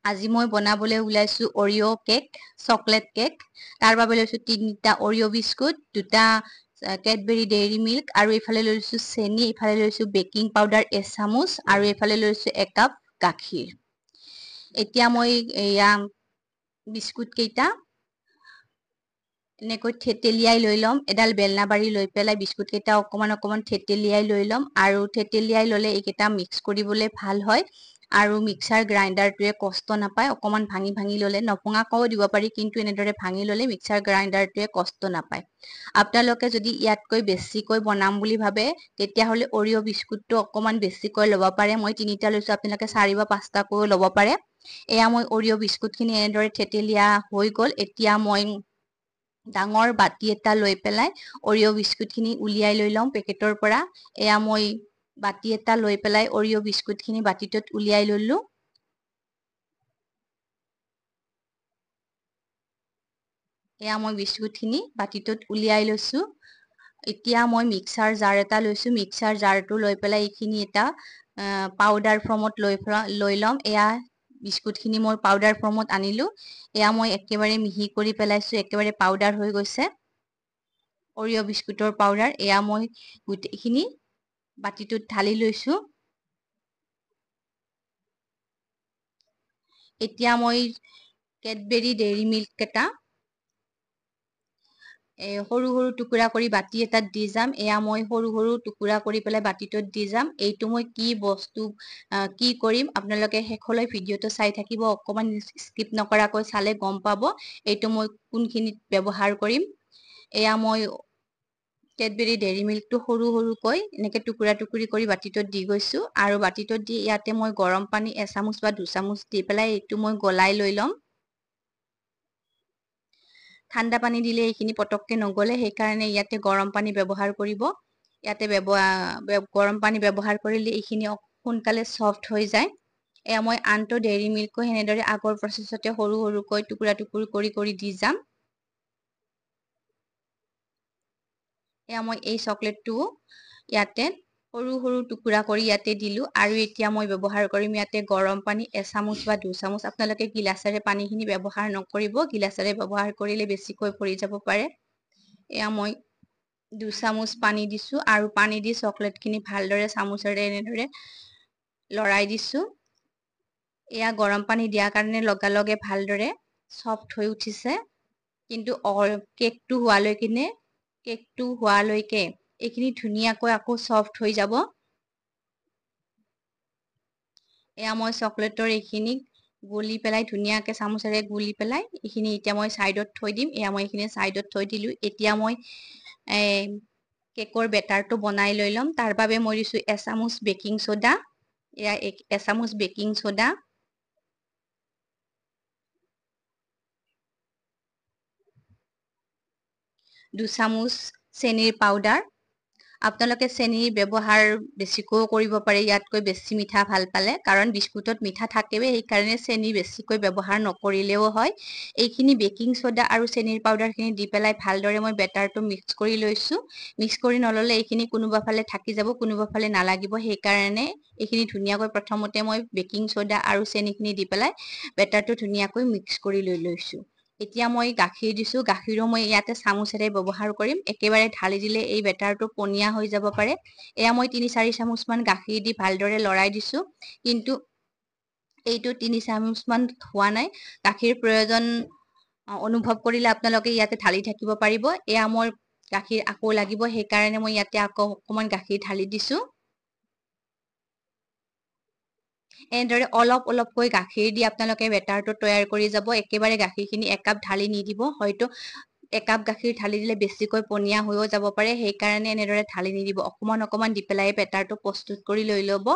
আজি মই বনাবলৈ ওলাইছো অৰিঅ কেক চকলেট কেক তাৰ বাবে লৈছো 3টা অৰিঅ বিস্কুট 2টা কেডবেৰী ডেইৰী মিল্ক আৰু এইফালে লৈছো চেনি এইফালে লৈছো বেকিং পাউডাৰ 1 চামুচ আৰু এইফালে লৈছো 1 কাপ গাখীৰ এতিয়া মই এয়া বিস্কুট কেইটা এনেকৈ থেতেলিয়াই লৈ লম এডাল বেলনা বাৰি লৈ পেলাই বিস্কুট কেইটা অকমান থেতেলিয়াই লৈ লম আৰু থেতেলিয়াই ললে এইকেইটা মিক্স কৰিবলৈ ভাল হয় আৰু মিক্সাৰ গ্ৰাইণ্ডাৰটোৱে কষ্ট নাপায় অকমান ভাঙি ললে নপঙাকও দিব পাৰি কিন্তু এনেদৰে ভাঙি ললে মিক্সাৰ গ্ৰাইণ্ডাৰটোৱে কষ্ট নাপায় আপোনালোকে যদি ইয়াতকৈ বেছিকৈ বনাম বুলি ভাবে তেতিয়া হলে অৰিঅ বিস্কুটটো অকমান বেছিকৈ লব পাৰে মই 3টা লৈছো আপোনালোকে 4 বা 5টা কৈ লব পাৰে এয়া মই অৰিঅ বিস্কুটখিনি এনেদৰে থেতেলিয়া হৈ গল এতিয়া মই ডাঙৰ বাটি এটা লৈ পেলাই অৰিঅ বিস্কুটখিনি উলিয়াই লৈ লম পেকেটৰ পৰা এয়া মই বাটি এটা লৈ পেলাই অৰিঅ বিস্কুটখিনি বাটিটোত উলিয়াই ললো এয়া মই বিস্কুটখিনি বাটিটোত উলিয়াই লৈছো এতিয়া মই মিক্সাৰ জাৰ এটা লৈছো মিক্সাৰ জাৰটো লৈ পেলাই এইখিনি এটা পাউডাৰ ফৰ্মত লৈ লম এয়া বিস্কুটখিনি মই পাউডাৰ ফৰ্মত আনিলো এয়া মই একেবাৰে মিহি কৰি পেলাইছো একেবাৰে পাউডাৰ হৈ গৈছে অৰিঅ বিস্কুটৰ পাউডাৰ এয়া মই গুটিখিনি বাটিটোত ঢালি লৈছো এতিয়া মই কেডবেৰী ডেইৰী মিল্ক এটা সৰু টুকুৰা কৰি বাটি এটাত দি যাম এয়া মই সৰু টুকুৰা কৰি পেলাই বাটিটোত দি যাম এইটো মই কি বস্তু কি কৰিম আপোনালোকে শেষলৈ ভিডিঅটো চাই থাকিব অকমান স্কিপ নকৰাকৈ চালে গম পাব এইটো মই কোনখিনিত ব্যৱহাৰ কৰিম এয়া মই কেডবেৰী ডেইৰী মিল্কটো সৰুকৈ এনেকে টুকুৰা কৰি বাটিটোত দি গৈছো আৰু বাটিটোত দি ইয়াতে মই গৰম পানী 1 চামুচ বা 2 চামুচ দি পেলাই এইটো মই গলাই লৈ লম ঠাণ্ডা পানী দিলে এইখিনি পটককে নগলে সেই কাৰণে ইয়াতে গৰম পানী ব্যৱহাৰ কৰিব ইয়াতে গৰম পানী ব্যৱহাৰ কৰিলে এইখিনি সোনকালে সফট হৈ যায় এয়া মই আনটো ডেইৰী মিল্কো হেনেদৰে আগৰ প্ৰসেছতে সৰুকৈ টুকুৰা কৰি দি যাম এয়া মই এই চকলেটটো ইয়াতে সৰু টুকুৰা কৰি ইয়াতে দিলো আৰু এতিয়া মই ব্যৱহাৰ কৰিম ইয়াতে গৰম পানী 1 চামুচ বা 2 চামুচ আপোনালোকে গিলাসেৰে পানীখিনি ব্যৱহাৰ নকৰিব গিলাসেৰে ব্যৱহাৰ কৰিলে বেছিকৈ পৰি যাব পাৰে এয়া মই 2 চামুচ পানী দিছো আৰু পানী দি চকলেটখিনি ভালদৰে চামুচেৰে এনেদৰে লৰাই দিছো এয়া গৰম পানী দিয়াৰ কাৰণে লগে ভালদৰে সফট হৈ উঠিছে কিন্তু কেকটো হোৱালৈকে এইখিনি ধুনীয়াকৈ আকৌ সফট হৈ যাব এয়া মই চকলেটৰ এইখিনি গুলি পেলাই ধুনীয়াকে চামুচেৰে গুলি পেলাই এইখিনি এতিয়া মই সাইডত থৈ দিম এয়া মই এইখিনি সাইডত থৈ দিলো এতিয়া মই কেকৰ বেটাৰটো বনাই লৈ লম তাৰ বাবে মই দিছো 1 চামুচ বেকিং সোডা এয়া 1 চামুচ বেকিং সোডা 2 চামুচ চেনিৰ পাউডাৰ আপোনালোকে চেনিৰ ব্যৱহাৰ বেছিকৈ কৰিব পাৰে ইয়াতকৈ বেছি মিঠা ভাল পালে কাৰণ বিস্কুটত মিঠা থাকেই সেই কাৰণে চেনি বেছিকৈ ব্যৱহাৰ নকৰিলেও হয় এইখিনি বেকিং সোডা আৰু চেনিৰ পাউডাৰখিনি দি পেলাই ভালদৰে মই বেটাৰটো মিক্স কৰি লৈছো মিক্স কৰি নললে এইখিনি কোনোবা ফালে থাকি যাব কোনোবা ফালে নালাগিব সেই কাৰণে এইখিনি ধুনীয়াকৈ প্ৰথমতে মই বেকিং সোডা আৰু চেনিখিনি দি পেলাই বেটাৰটো ধুনীয়াকৈ মিক্স কৰি লৈছো এতিয়া মই গাখীৰ দিছো গাখীৰো মই ইয়াতে চামুচেৰে ব্যৱহাৰ কৰিম একেবাৰে ঢালি দিলে এই বেটাৰটো পনিয়া হৈ যাব পাৰে এয়া মই 3-4 চামুচ মান গাখীৰ দি ভালদৰে লৰাই দিছো কিন্তু এইটো 3 চামুচ মান হোৱা নাই গাখীৰ প্ৰয়োজন অনুভৱ কৰিলে আপোনালোকে ইয়াতে ঢালি থাকিব পাৰিব এয়া মোৰ গাখীৰ আকৌ লাগিব সেই কাৰণে মই ইয়াতে আকৌ অকমান গাখীৰ ঢালি দিছো এনেদৰে অলপকৈ গাখীৰ দি আপোনালোকে বেটাৰটো তৈয়াৰ কৰি যাব একেবাৰে গাখীৰখিনি 1 কাপ ঢালি নিদিব হয়তো 1 কাপ গাখীৰ ঢালি দিলে বেছিকৈ পনিয়া হৈও যাব পাৰে সেই কাৰণে এনেদৰে ঢালি নিদিব অকমান দি পেলাই বেটাৰটো প্ৰস্তুত কৰি লৈ ল'ব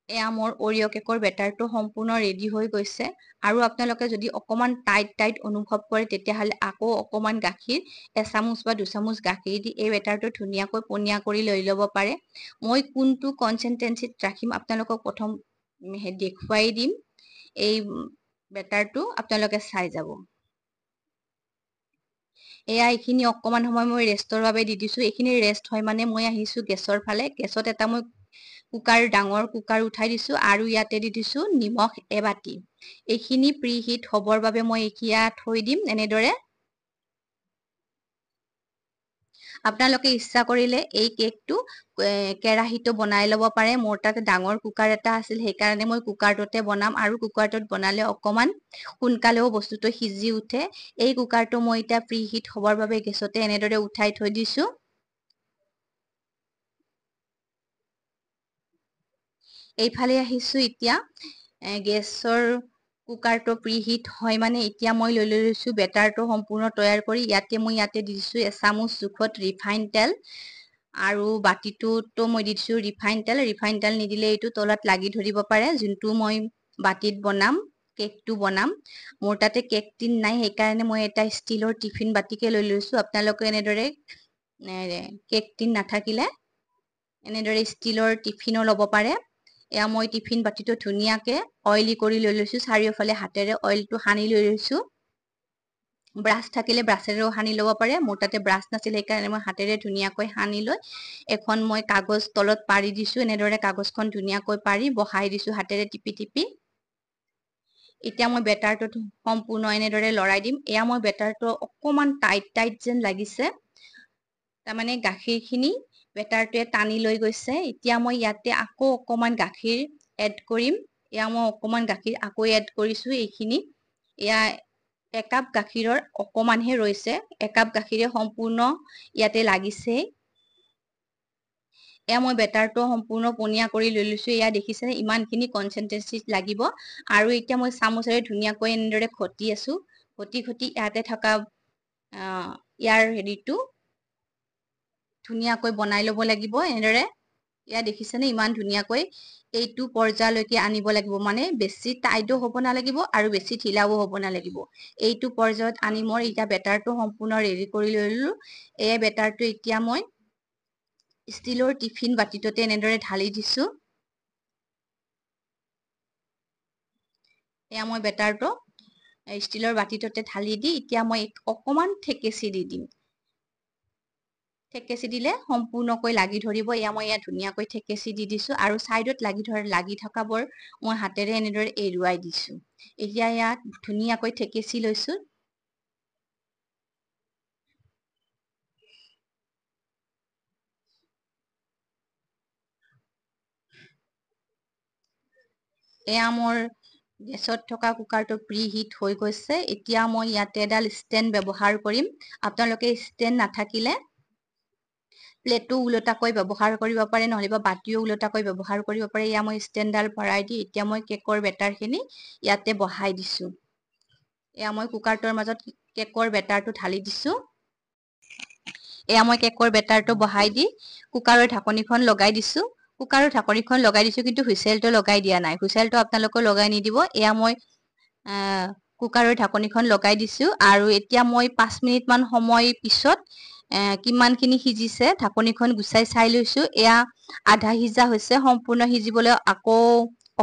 এয়া মোৰ অৰিঅ কেকৰ বেটাৰটো সম্পূৰ্ণ ৰেডি হৈ গৈছে আৰু আপোনালোকে যদি অকমান টাইট অনুভৱ কৰে তেতিয়াহলে আকৌ অকমান গাখীৰ 1 চামুচ বা 2 চামুচ গাখীৰ দি এই বেটাৰটো ধুনীয়াকৈ পনিয়া কৰি লৈ ল'ব পাৰে মই কোনটো কনসিস্টেন্সিত ৰাখিম আপোনালোকক প্ৰথম দেখুৱাই দিম এই বেটাৰটো আপোনালোকে চাই যাব এয়া এইখিনি অকমান সময় মই ৰেষ্টৰ বাবে দি দিছো এইখিনি ৰেষ্ট হয় মানে মই আহিছো গেছৰ ফালে গেছত এটা মই কুকাৰ ডাঙৰ কুকাৰ উঠাই দিছো আৰু ইয়াতে দি দিছো নিমখ এবাটি। এইখিনি প্ৰিহিট হ'বৰ বাবে মই এতিয়া থৈ দিম এনেদৰে। আপোনালোকে ইচ্ছা কৰিলে এই কেকটো কেৰাহীটো বনাই ল'ব পাৰে। মোৰ তাতে ডাঙৰ কুকাৰ এটা আছিল, সেইকাৰণে মই কুকাৰটোতে বনাম আৰু কুকাৰটোত বনালে অকমান সোনকালেও বস্তুটো সিজি উঠে। এই কুকাৰটো মই এতিয়া প্ৰিহিট হ'বৰ বাবে গেছতে এনেদৰে উঠাই থৈ দিছো। এইফালে আহিছো এতিয়া গেছৰ কুকাৰটো প্ৰিহিট হয় মানে এতিয়া মই লৈ লৈছো বেটাৰটো সম্পূৰ্ণ তৈয়াৰ কৰি। ইয়াতে দি দিছো এচামুচ জোখত ৰিফাইন তেল আৰু বাতিটোতো মই দি দিছো ৰিফাইন তেল। ৰিফাইন তেল নিদিলে এইটো তলত লাগি ধৰিব পাৰে। যোনটো মই বাতিত বনাম কেকটো বনাম, মোৰ তাতে কেক টিন নাই, সেইকাৰণে মই এটা ষ্টিলৰ টিফিন বাতিকে লৈ লৈছো। আপোনালোকে এনেদৰে কেক টিন নাথাকিলে এনেদৰে ষ্টিলৰ টিফিনো ল'ব পাৰে। এয়া মই টিফিন বাতিটো ধুনীয়াকে অইলি কৰি লৈ লৈছো। চাৰিওফালে হাতেৰে অইলটো সানি লৈ লৈছো। ব্ৰাছ থাকিলে ব্ৰাছেৰেও সানি ল'ব পাৰে। মোৰ তাতে ব্ৰাছ নাছিল, সেইকাৰণে মই হাতেৰে ধুনীয়াকৈ সানি লৈ এখন মই কাগজ তলত পাৰি দিছো। এনেদৰে কাগজখন ধুনীয়াকৈ পাৰি বহাই দিছো হাতেৰে টিপি টিপি। এতিয়া মই বেটাৰটো সম্পূৰ্ণ এনেদৰে লৰাই দিম। এয়া মই বেটাৰটো অকমান টাইট যেন লাগিছে, তাৰমানে গাখীৰখিনি বেটাৰটোৱে টানি লৈ গৈছে। এতিয়া মই ইয়াতে আকৌ অকমান গাখীৰ এড কৰিম। এয়া মই অকমান গাখীৰ আকৌ এড কৰিছো। এইখিনি এয়া একাপ গাখীৰৰ অকমানহে ৰৈছে, একাপ গাখীৰে সম্পূৰ্ণ ইয়াতে লাগিছে। এয়া মই বেটাৰটো সম্পূৰ্ণ পনীয়া কৰি লৈ লৈছো। এয়া দেখিছে ইমানখিনি কনচেনট্ৰেঞ্চিত লাগিব। আৰু এতিয়া মই চামুচেৰে ধুনীয়াকৈ এনেদৰে ঘটি আছো। ঘটি ইয়াতে থকা ইয়াৰ হেৰিটো ধুনীয়াকৈ বনাই ল'ব লাগিব এনেদৰে। এয়া দেখিছেনে ইমান ধুনীয়াকৈ এইটো পৰ্যায়লৈকে আনিব লাগিব, মানে বেছি টাইটো হ'ব নালাগিব আৰু বেছি ঢিলাও হ'ব নালাগিব। এইটো পৰ্যায়ত আনি মই এতিয়া বেটাৰটো সম্পূৰ্ণ ৰেডি কৰি লৈ ললো। এই বেটাৰটো এতিয়া মই ষ্টিলৰ টিফিন বাতিটোতে এনেদৰে ঢালি দিছো। এয়া মই বেটাৰটো ষ্টিলৰ বাতিটোতে ঢালি দি এতিয়া মই অকমান থেকেচি দি দিম। থেকেচি দিলে সম্পূৰ্ণকৈ লাগি ধৰিব। এয়া মই ইয়াত ধুনীয়াকৈ থেকেচি দি দিছো আৰু চাইডত লাগি থকাবোৰ মই হাতেৰে এনেদৰে এৰুৱাই দিছো। এতিয়া ইয়াত ধুনীয়াকৈ থেকেচি লৈছো। এয়া মোৰ গেছত থকা কুকাৰটো প্ৰিহিট হৈ গৈছে। এতিয়া মই ইয়াতে এডাল ষ্টেণ্ড ব্যৱহাৰ কৰিম। আপোনালোকে ষ্টেণ্ড নাথাকিলে প্লেটো ওলোটাকৈ ব্যৱহাৰ কৰিব পাৰে, নহ'লে বাতিও ওলোটাকৈ ব্যৱহাৰ কৰিব পাৰে। এয়া মই ষ্টেণ্ডডাল ভৰাই দি এতিয়া মই কেকৰ বেটাৰখিনি ইয়াতে বহাই দিছো। এয়া মই কুকাৰটোৰ মাজত কেকৰ বেটাৰটো ঢালি দিছো। এয়া মই কেকৰ বেটাৰটো বহাই দি কুকাৰৰ ঢাকনিখন লগাই দিছো। কুকাৰৰ ঢাকনিখন লগাই দিছো, কিন্তু হুইচেলটো লগাই দিয়া নাই। হুইচেলটো আপোনালোকে লগাই নিদিব। এয়া মই কুকাৰৰ ঢাকনিখন লগাই দিছো আৰু এতিয়া মই 5 মিনিট মান সময় পিছত কিমানখিনি সিজিছে ঢাকনিখন গুচাই চাই লৈছো। এয়া আধা সিজা হৈছে। সম্পূৰ্ণ সিজিবলৈ আকৌ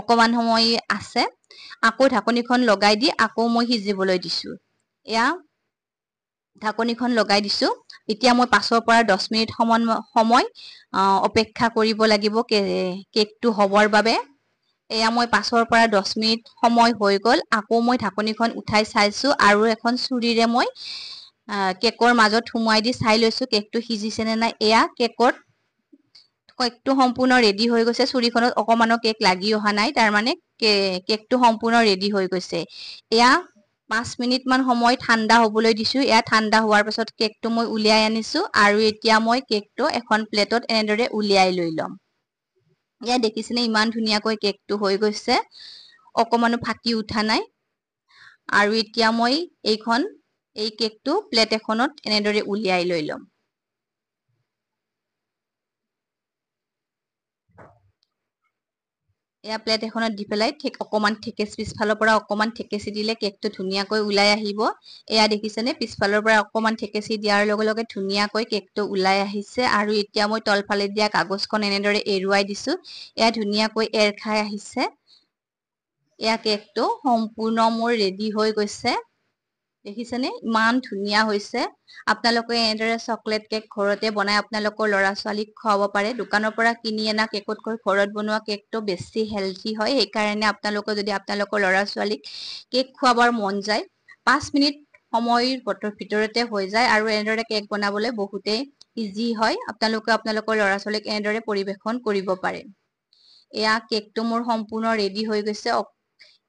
অকমান সময় আছে। আকৌ ঢাকনিখন লগাই দি আকৌ মই সিজিবলৈ দিছো। এয়া ঢাকনিখন লগাই দিছো। এতিয়া মই 5ৰ পৰা 10 মিনিট সময় অপেক্ষা কৰিব লাগিব কেকটো হ'বৰ বাবে। এয়া মই 5ৰ পৰা 10 মিনিট সময় হৈ গ'ল। আকৌ মই ঢাকনিখন উঠাই চাইছো আৰু এখন চুৰিৰে মই কেকৰ মাজত সুমুৱাই দি চাই লৈছো কেকটো সিজিছে নে নাই। এয়া কেকটো সম্পূৰ্ণ ৰেডি হৈ গৈছে। চুৰিখনত অকমানো কেক লাগি অহা নাই, তাৰমানে কেকটো সম্পূৰ্ণ ৰেডি হৈ গৈছে। এয়া 5 মিনিট মান সময় ঠাণ্ডা হ'বলৈ দিছো। এয়া ঠাণ্ডা হোৱাৰ পাছত কেকটো মই উলিয়াই আনিছো আৰু এতিয়া মই কেকটো এখন প্লেটত এনেদৰে উলিয়াই লৈ ল'ম। এয়া দেখিছেনে ইমান ধুনীয়াকৈ কেকটো হৈ গৈছে, অকমানো ফাটি উঠা নাই। আৰু এতিয়া মই এই কেকটো প্লেট এখনত এনেদৰে উলিয়াই লৈ ল'ম। এয়া প্লেট এখনত দি পেলাই অকমান পিছফালৰ পৰা অকমান থেকেচি দিলে কেকটো ধুনীয়াকৈ ওলাই আহিব। এয়া দেখিছেনে পিছফালৰ পৰা অকমান থেকেচি দিয়াৰ লগে লগে ধুনীয়াকৈ কেকটো ওলাই আহিছে আৰু এতিয়া মই তলফালে দিয়া কাগজখন এনেদৰে এৰুৱাই দিছো। এয়া ধুনীয়াকৈ এৰ খাই আহিছে। এয়া কেকটো সম্পূৰ্ণ মোৰ ৰেডি হৈ গৈছে। দেখিছেনে ইমান ধুনীয়া হৈছে। আপোনালোকে এনেদৰে চকলেট কেক ঘৰতে বনাই আপোনালোকৰ ল'ৰা ছোৱালীক খুৱাব পাৰে। দোকানৰ পৰা কিনি অনা কেকতকৈ ঘৰত বনোৱা কেকটো বেছি হেলথি হয়। সেইকাৰণে আপোনালোকে যদি আপোনালোকৰ ল'ৰা ছোৱালীক কেক খুৱাবৰ মন যায় 5 মিনিট সময়ৰ ভিতৰতে হৈ যায় আৰু এনেদৰে কেক বনাবলৈ বহুতেই ইজি হয়। আপোনালোকে আপোনালোকৰ ল'ৰা ছোৱালীক এনেদৰে পৰিৱেশন কৰিব পাৰে। এয়া কেকটো মোৰ সম্পূৰ্ণ ৰেডি হৈ গৈছে।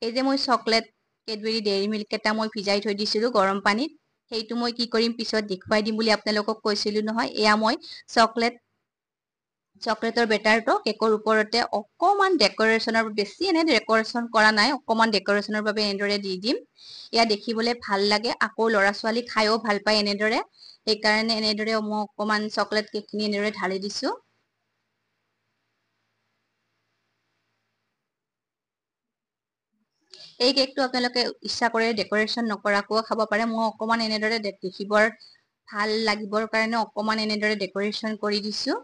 এই যে মই চকলেট কেডবেৰী ডেইৰী মিল্ক এটা মই ভিজাই থৈ দিছিলো গৰম পানীত, সেইটো মই কি কৰিম পিছত দেখুৱাই দিম বুলি আপোনালোকক কৈছিলো নহয়। এয়া মই চকলেটৰ বেটাৰটো কেকৰ ওপৰতে অকমান ডেকৰেশ্যনৰ, বেছি এনে ডেকৰেশ্যন কৰা নাই, অকমান ডেকৰেশ্যনৰ বাবে এনেদৰে দি দিম। এয়া দেখিবলৈ ভাল লাগে, আকৌ ল'ৰা ছোৱালী খায়ও ভাল পায় এনেদৰে। সেইকাৰণে এনেদৰে মই অকমান চকলেট কেকখিনি এনেদৰে ঢালি দিছো। এই কেকটো আপোনালোকে ইচ্ছা কৰি ডেকৰেশ্যন নকৰাকৈও খাব পাৰে। মই অকমান এনেদৰে দেখিবৰ ভাল লাগিবৰ কাৰণে অকমান এনেদৰে ডেকৰেশ্যন কৰি দিছো।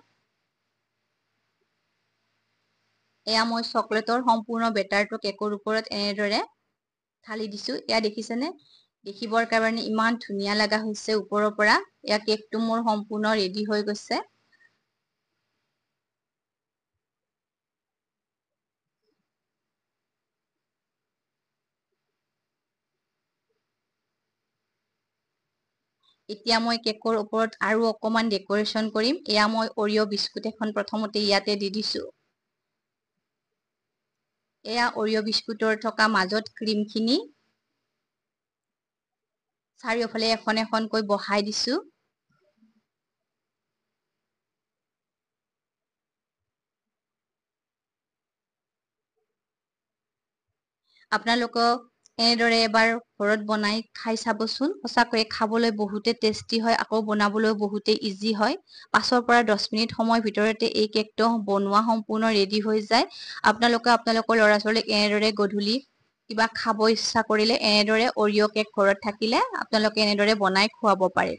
এয়া মই চকলেটৰ সম্পূৰ্ণ বেটাৰটো কেকৰ ওপৰত এনেদৰে ঢালি দিছো। এয়া দেখিছেনে দেখিবৰ কাৰণে ইমান ধুনীয়া লগা হৈছে ওপৰৰ পৰা। এয়া কেকটো মোৰ সম্পূৰ্ণ ৰেডি হৈ গৈছে। এতিয়া মই কেকৰ ওপৰত আৰু অকমান ডেকৰেশ্যন কৰিম। এয়া মই অৰিঅ' বিস্কুট এখন প্ৰথমতে ইয়াতে দি দিছো। এয়া অৰিঅ' বিস্কুটৰ থকা মাজত ক্ৰীমখিনি চাৰিওফালে এখন এখনকৈ বহাই দিছো। আপোনালোকক এনেদৰে এবাৰ ঘৰত বনাই খাই চাবচোন। সঁচাকৈয়ে খাবলৈ বহুতে টেষ্টি হয়, আকৌ বনাবলৈও বহুতে ইজি হয়। 5 পৰা 10 মিনিট সময়ৰ ভিতৰতে এই কেকটো বনোৱা সম্পূৰ্ণ ৰেডি হৈ যায়। আপোনালোকে আপোনালোকৰ ল'ৰা ছোৱালীক এনেদৰে গধূলি কিবা খাব ইচ্ছা কৰিলে এনেদৰে অৰিঅ' কেক ঘৰত থাকিলে আপোনালোকে এনেদৰে বনাই খুৱাব পাৰে।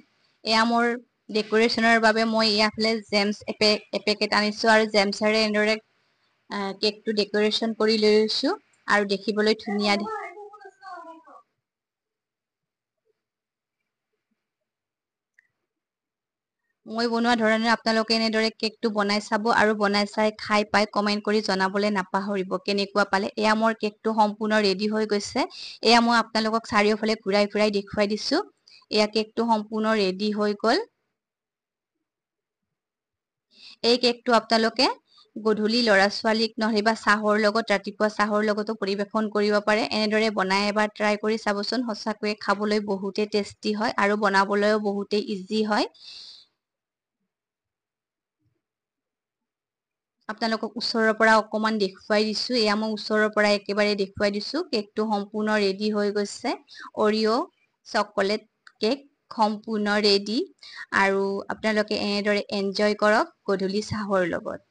এয়া মোৰ ডেকৰেশ্যনৰ বাবে মই ইয়াফালে জেমছ এপেকেট আনিছো আৰু জেমছেৰে এনেদৰে কেকটো ডেকৰেশ্যন কৰি লৈছো আৰু দেখিবলৈ ধুনীয়া। মই বনোৱা ধৰণে আপোনালোকে এনেদৰে কেকটো বনাই চাব আৰু বনাই চাই খাই পাই কমেন্ট কৰি জনাবলৈ নাপাহৰিব কেনেকুৱা পালে। এয়া মোৰ কেকটো সম্পূৰ্ণ ৰেডি হৈ গৈছে। এয়া মই আপোনালোকক চাৰিওফালে ঘূৰাই ঘূৰাই দেখুৱাই দিছো। এয়া কেকটো সম্পূৰ্ণ ৰেডি হৈ গ'ল। এই কেকটো আপোনালোকে গধূলি ল'ৰা ছোৱালীক নহলে চাহৰ লগত, ৰাতিপুৱা চাহৰ লগতো পৰিৱেশন কৰিব পাৰে। এনেদৰে বনাই এবাৰ ট্ৰাই কৰি চাবচোন। সঁচাকৈয়ে খাবলৈ বহুতে টেষ্টি হয় আৰু বনাবলৈও বহুতে ইজি হয়। আপোনালোকক ওচৰৰ পৰা অকমান দেখুৱাই দিছো। এয়া মই ওচৰৰ পৰা একেবাৰে দেখুৱাই দিছো। কেকটো সম্পূৰ্ণ ৰেডি হৈ গৈছে। অৰিঅ' চকলেট কেক সম্পূৰ্ণ ৰেডি আৰু আপোনালোকে এনেদৰে এনজয় কৰক গধূলি চাহৰ লগত।